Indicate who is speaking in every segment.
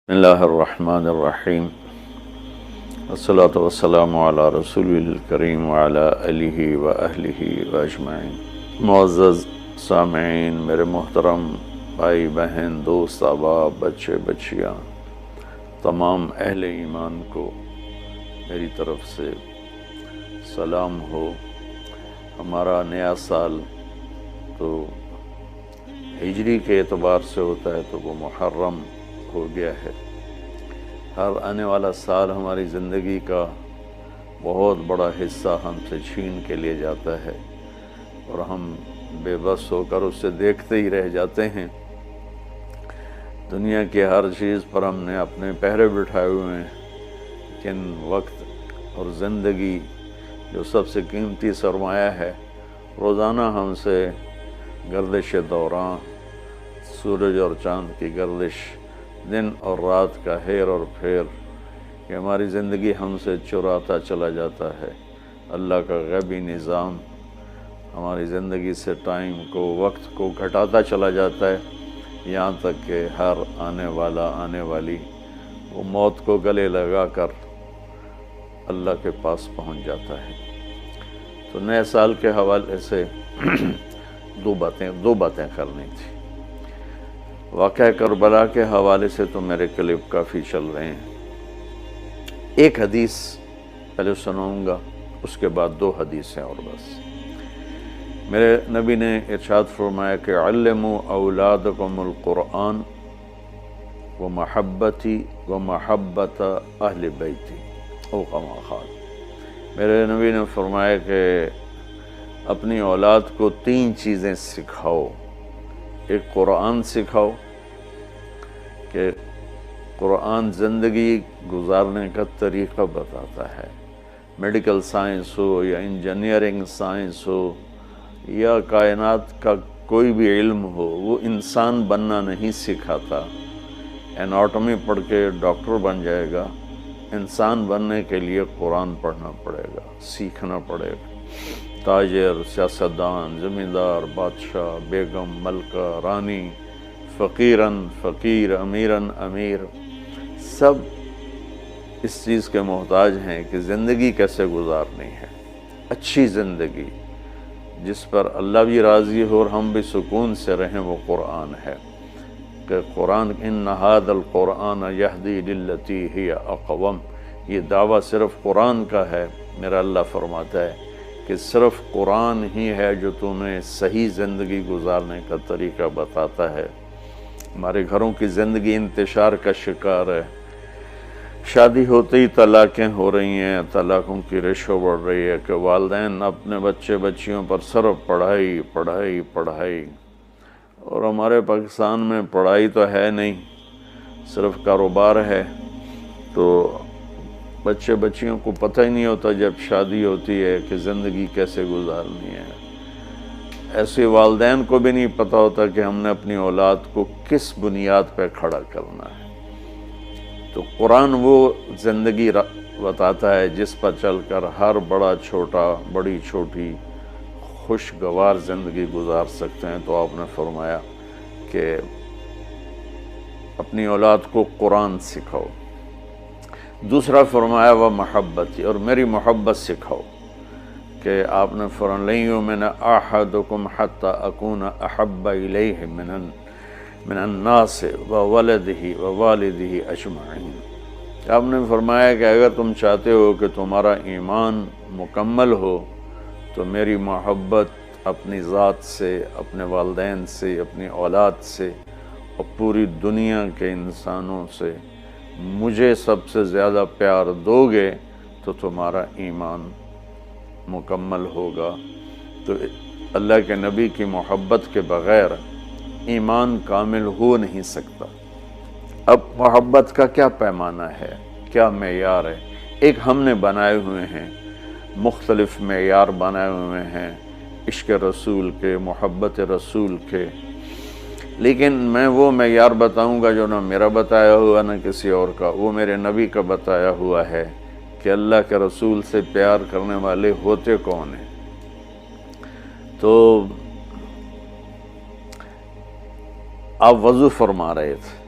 Speaker 1: بسم اللہ الرحمن الرحیم والصلاة والسلام علی رسول الکریم وعلی آلہ وأہلہ وأجمعین۔ معزز سامعین، میرے محترم بھائی بہن، دوست احباب، بچے بچیاں، تمام اہل ایمان کو میری طرف سے سلام ہو۔ ہمارا نیا سال تو ہجری کے اعتبار سے ہوتا ہے تو وہ محرم ہو گیا ہے۔ ہر آنے والا سال ہماری زندگی کا بہت بڑا حصہ ہم سے چھین کے لے جاتا ہے اور ہم بے بس ہو کر اسے دیکھتے ہی رہ جاتے ہیں۔ دنیا کی ہر چیز پر ہم نے اپنے پہرے بٹھائے ہوئے ہیں، لیکن وقت اور زندگی جو سب سے قیمتی سرمایہ ہے، روزانہ ہم سے گردش دوران، سورج اور چاند کی گردش، دن اور رات کا ہیر اور پھیر، کہ ہماری زندگی ہم سے چراتا چلا جاتا ہے۔ اللہ کا غیبی نظام ہماری زندگی سے ٹائم کو، وقت کو گھٹاتا چلا جاتا ہے، یہاں تک کہ ہر آنے والی وہ موت کو گلے لگا کر اللہ کے پاس پہنچ جاتا ہے۔ تو نئے سال کے حوالے سے دو باتیں کرنی تھی۔ واقعہ کربلا کے حوالے سے تو میرے کلپ کافی چل رہے ہیں۔ ایک حدیث پہلے سناؤں گا، اس کے بعد دو حدیثیں اور بس۔ میرے نبی نے ارشاد فرمایا کہ علموا اولادکم القرآن ومحبتی ومحبت اہل بیتی او کما قال۔ میرے نبی نے فرمایا کہ اپنی اولاد کو تین چیزیں سکھاؤ۔ ایک قرآن سکھاؤ کہ قرآن زندگی گزارنے کا طریقہ بتاتا ہے۔ میڈیکل سائنس ہو یا انجینئرنگ سائنس ہو یا کائنات کا کوئی بھی علم ہو، وہ انسان بننا نہیں سکھاتا۔ اناٹمی پڑھ کے ڈاکٹر بن جائے گا، انسان بننے کے لیے قرآن پڑھنا پڑے گا، سیکھنا پڑے گا۔ تاجر، سیاستدان، زمیندار، بادشاہ، بیگم، ملکہ، رانی، فقیراً فقیر، امیراً امیر، سب اس چیز کے محتاج ہیں کہ زندگی کیسے گزارنی ہے، اچھی زندگی جس پر اللہ بھی راضی ہو اور ہم بھی سکون سے رہیں، وہ قرآن ہے۔ کہ قرآن ان ھذا القرآن یہدی للتی ہی اقوم، یہ دعویٰ صرف قرآن کا ہے۔ میرا اللہ فرماتا ہے کہ صرف قرآن ہی ہے جو تمہیں صحیح زندگی گزارنے کا طریقہ بتاتا ہے۔ ہمارے گھروں کی زندگی انتشار کا شکار ہے۔ شادی ہوتے ہی طلاقیں ہو رہی ہیں، طلاقوں کی ریشو بڑھ رہی ہے کہ والدین اپنے بچے بچیوں پر صرف پڑھائی پڑھائی پڑھائی، اور ہمارے پاکستان میں پڑھائی تو ہے نہیں، صرف کاروبار ہے۔ تو بچے بچیوں کو پتہ ہی نہیں ہوتا جب شادی ہوتی ہے کہ زندگی کیسے گزارنی ہے۔ ایسے والدین کو بھی نہیں پتہ ہوتا کہ ہم نے اپنی اولاد کو کس بنیاد پہ کھڑا کرنا ہے۔ تو قرآن وہ زندگی بتاتا ہے جس پر چل کر ہر بڑا چھوٹا، بڑی چھوٹی خوشگوار زندگی گزار سکتے ہیں۔ تو آپ نے فرمایا کہ اپنی اولاد کو قرآن سکھاؤ۔ دوسرا فرمایا وہ محبت، اور میری محبت سکھاؤ، کہ آپ نے فرمایا لن یؤمن احدکم حتی اکون احب الیہ من الناس وولدہ ووالدہ اجمعین۔ آپ نے فرمایا کہ اگر تم چاہتے ہو کہ تمہارا ایمان مکمل ہو تو میری محبت اپنی ذات سے، اپنے والدین سے، اپنی اولاد سے اور پوری دنیا کے انسانوں سے مجھے سب سے زیادہ پیار دو گے تو تمہارا ایمان مکمل ہوگا۔ تو اللہ کے نبی کی محبت کے بغیر ایمان کامل ہو نہیں سکتا۔ اب محبت کا کیا پیمانہ ہے، کیا معیار ہے؟ ایک ہم نے بنائے ہوئے ہیں، مختلف معیار بنائے ہوئے ہیں عشق رسول کے، محبت رسول کے، لیکن میں وہ معیار بتاؤں گا جو نہ میرا بتایا ہوا نہ کسی اور کا، وہ میرے نبی کا بتایا ہوا ہے کہ اللہ کے رسول سے پیار کرنے والے ہوتے کون ہیں۔ تو آپ وضو فرما رہے تھے،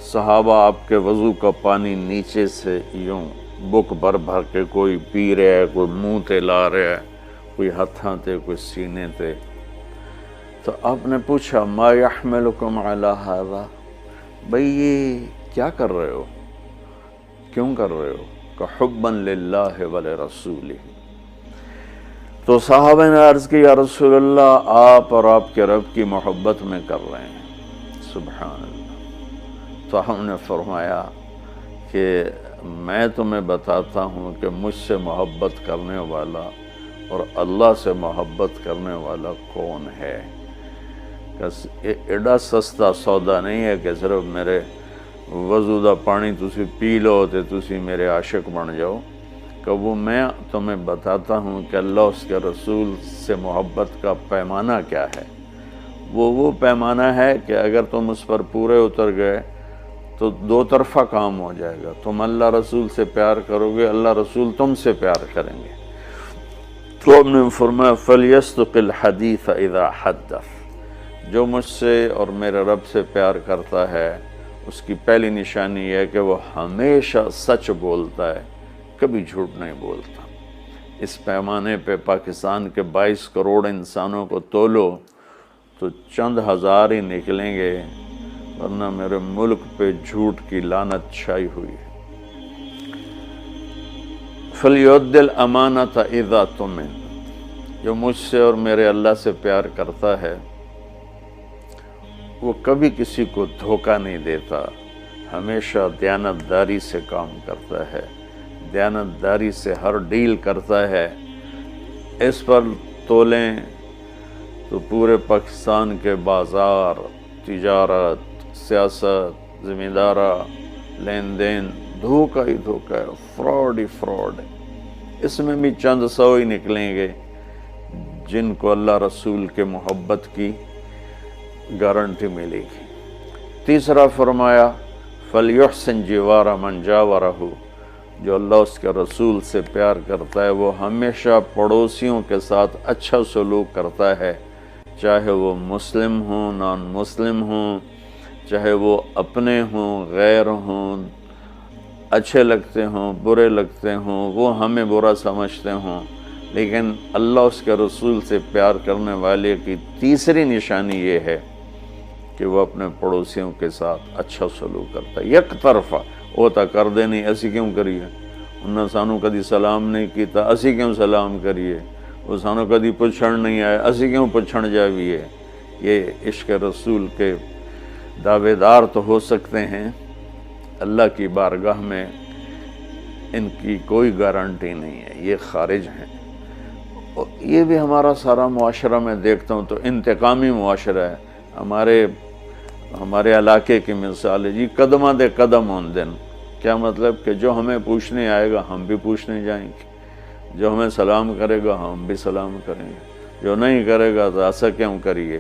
Speaker 1: صحابہ آپ کے وضو کا پانی نیچے سے یوں بک بھر بھر کے کوئی پی رہا ہے، کوئی منہ تے لا رہا ہے، کوئی ہتھاں تے، کوئی سینے تے۔ تو آپ نے پوچھا ما یحملکم علی ھذا، بھئی یہ کیا کر رہے ہو، کیوں کر رہے ہو؟ کہ حبا للہ ولرسولہ۔ تو صحابہ نے عرض کی یا رسول اللہ آپ اور آپ کے رب کی محبت میں کر رہے ہیں۔ سبحان اللہ۔ تو ہم نے فرمایا کہ میں تمہیں بتاتا ہوں کہ مجھ سے محبت کرنے والا اور اللہ سے محبت کرنے والا کون ہے۔ ایڈا سستا سودا نہیں ہے کہ صرف میرے وضو دا پانی تسی پی لو تے تسی میرے عاشق بن جاؤ، کہ وہ میں تمہیں بتاتا ہوں کہ اللہ اس کے رسول سے محبت کا پیمانہ کیا ہے۔ وہ پیمانہ ہے کہ اگر تم اس پر پورے اتر گئے تو دو طرفہ کام ہو جائے گا، تم اللہ رسول سے پیار کرو گے، اللہ رسول تم سے پیار کریں گے۔ تو ہم نے فرمایا فَلْيَصْدُقِ الْحَدِيثَ إِذَا حَدَّثَ، جو مجھ سے اور میرے رب سے پیار کرتا ہے اس کی پہلی نشانی یہ ہے کہ وہ ہمیشہ سچ بولتا ہے، کبھی جھوٹ نہیں بولتا۔ اس پیمانے پہ پاکستان کے 22 کروڑ انسانوں کو تولو تو چند ہزار ہی نکلیں گے، ورنہ میرے ملک پہ جھوٹ کی لعنت چھائی ہوئی ہے۔ فَلْيُؤَدِّ الْأَمَانَةَ إِذَا اؤْتُمِنَ، جو مجھ سے اور میرے اللہ سے پیار کرتا ہے وہ کبھی کسی کو دھوکہ نہیں دیتا، ہمیشہ دیانتداری سے کام کرتا ہے، دیانتداری سے ہر ڈیل کرتا ہے۔ اس پر تولیں تو پورے پاکستان کے بازار، تجارت، سیاست، ذمہ دارہ، لین دین دھوکہ ہی دھوکہ ہے، فراڈ ہی فراڈ ہے۔ اس میں بھی چند سو ہی نکلیں گے جن کو اللہ رسول کے محبت کی گارنٹی ملے گی۔ تیسرا فرمایا فَلْيُحْسِنْ جِوَارَ مَنْ جَاوَرَهُ، جو اللہ اس کے رسول سے پیار کرتا ہے وہ ہمیشہ پڑوسیوں کے ساتھ اچھا سلوک کرتا ہے، چاہے وہ مسلم ہوں، نان مسلم ہوں، چاہے وہ اپنے ہوں، غیر ہوں، اچھے لگتے ہوں، برے لگتے ہوں، وہ ہمیں برا سمجھتے ہوں، لیکن اللہ اس کے رسول سے پیار کرنے والے کی تیسری نشانی یہ ہے کہ وہ اپنے پڑوسیوں کے ساتھ اچھا سلوک کرتا ہے۔ یک طرفہ وہ تا کر دے نہیں، اسی کیوں کریے، انہوں نے سانو کدی سلام نہیں کیتا، اسی کیوں سلام کریے، وہ سانو کدی پچھڑ نہیں آئے، اسی کیوں پچھڑ جائیے۔ یہ عشق رسول کے دعوے دار تو ہو سکتے ہیں، اللہ کی بارگاہ میں ان کی کوئی گارنٹی نہیں ہے، یہ خارج ہیں۔ یہ بھی ہمارا سارا معاشرہ میں دیکھتا ہوں تو انتقامی معاشرہ ہے۔ ہمارے علاقے کی مثال ہے جی، قدمہ دے قدم ہون دن، کیا مطلب کہ جو ہمیں پوچھنے آئے گا ہم بھی پوچھنے جائیں گے، جو ہمیں سلام کرے گا ہم بھی سلام کریں گے، جو نہیں کرے گا تو ایسا کیوں کریے۔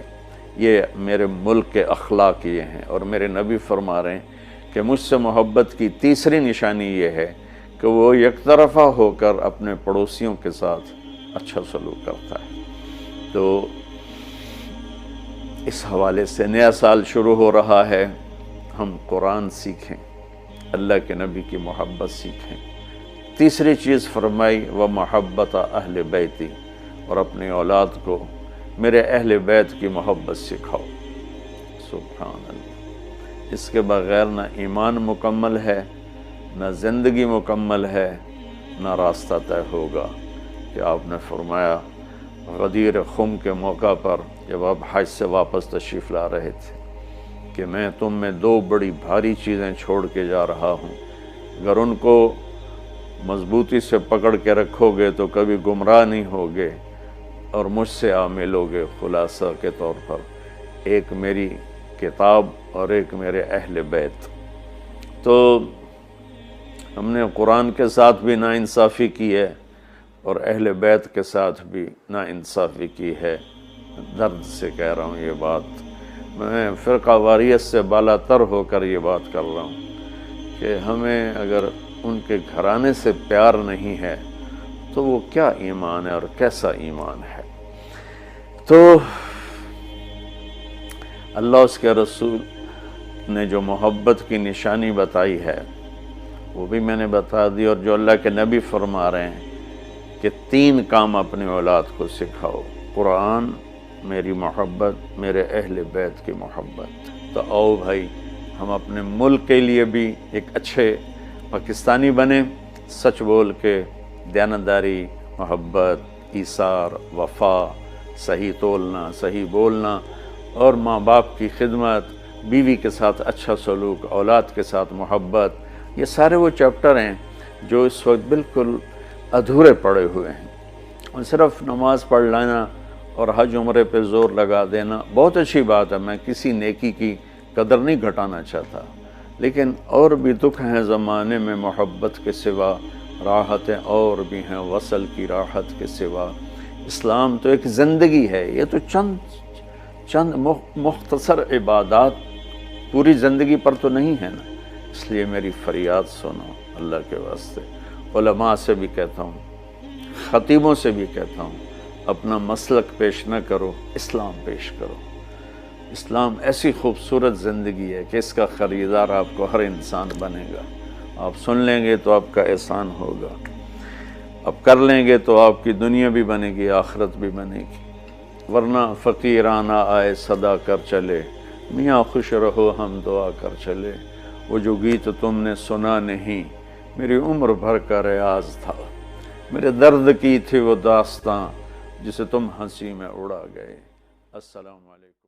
Speaker 1: یہ میرے ملک کے اخلاق یہ ہیں، اور میرے نبی فرما رہے ہیں کہ مجھ سے محبت کی تیسری نشانی یہ ہے کہ وہ یک طرفہ ہو کر اپنے پڑوسیوں کے ساتھ اچھا سلوک کرتا ہے۔ تو اس حوالے سے نیا سال شروع ہو رہا ہے، ہم قرآن سیکھیں، اللہ کے نبی کی محبت سیکھیں۔ تیسری چیز فرمائی وَمَحَبَّةَ أَهْلِ بَيْتِ، اور اپنی اولاد کو میرے اہل بیت کی محبت سکھاؤ۔ سبحان اللہ، اس کے بغیر نہ ایمان مکمل ہے، نہ زندگی مکمل ہے، نہ راستہ طے ہوگا۔ کہ آپ نے فرمایا غدیر خم کے موقع پر جب آپ حج سے واپس تشریف لا رہے تھے کہ میں تم میں دو بڑی بھاری چیزیں چھوڑ کے جا رہا ہوں، اگر ان کو مضبوطی سے پکڑ کے رکھو گے تو کبھی گمراہ نہیں ہوگے اور مجھ سے عامل ہوگے۔ خلاصہ کے طور پر ایک میری کتاب اور ایک میرے اہل بیت۔ تو ہم نے قرآن کے ساتھ بھی ناانصافی کی ہے اور اہل بیت کے ساتھ بھی ناانصافی کی ہے۔ درد سے کہہ رہا ہوں یہ بات، میں فرقہ واریت سے بالا تر ہو کر یہ بات کر رہا ہوں کہ ہمیں اگر ان کے گھرانے سے پیار نہیں ہے تو وہ کیا ایمان ہے اور کیسا ایمان ہے۔ تو اللہ اس کے رسول نے جو محبت کی نشانی بتائی ہے وہ بھی میں نے بتا دی، اور جو اللہ کے نبی فرما رہے ہیں کہ 3 کام اپنی اولاد کو سکھاؤ: قرآن، میری محبت، میرے اہل بیت کی محبت۔ تو آؤ بھائی، ہم اپنے ملک کے لیے بھی ایک اچھے پاکستانی بنیں، سچ بول کے، دیانتداری، محبت، ایثار، وفا، صحیح تولنا، صحیح بولنا، اور ماں باپ کی خدمت، بیوی کے ساتھ اچھا سلوک، اولاد کے ساتھ محبت، یہ سارے وہ چیپٹر ہیں جو اس وقت بالکل ادھورے پڑے ہوئے ہیں۔ اور صرف نماز پڑھ لینا اور حج عمرے پہ زور لگا دینا بہت اچھی بات ہے، میں کسی نیکی کی قدر نہیں گھٹانا چاہتا، لیکن اور بھی دکھ ہیں زمانے میں محبت کے سوا، راحتیں اور بھی ہیں وصل کی راحت کے سوا۔ اسلام تو ایک زندگی ہے، یہ تو چند مختصر عبادات پوری زندگی پر تو نہیں ہے نا۔ اس لیے میری فریاد سنو اللہ کے واسطے، علماء سے بھی کہتا ہوں، خطیبوں سے بھی کہتا ہوں، اپنا مسلک پیش نہ کرو، اسلام پیش کرو۔ اسلام ایسی خوبصورت زندگی ہے کہ اس کا خریدار آپ کو ہر انسان بنے گا۔ آپ سن لیں گے تو آپ کا احسان ہوگا، آپ کر لیں گے تو آپ کی دنیا بھی بنے گی، آخرت بھی بنے گی، ورنہ فقیرانہ آئے صدا کر چلے، میاں خوش رہو ہم دعا کر چلے۔ وہ جو گیت تم نے سنا نہیں، میری عمر بھر کا ریاض تھا، میرے درد کی تھی وہ داستاں جسے تم ہنسی میں اڑا گئے۔ السلام علیکم۔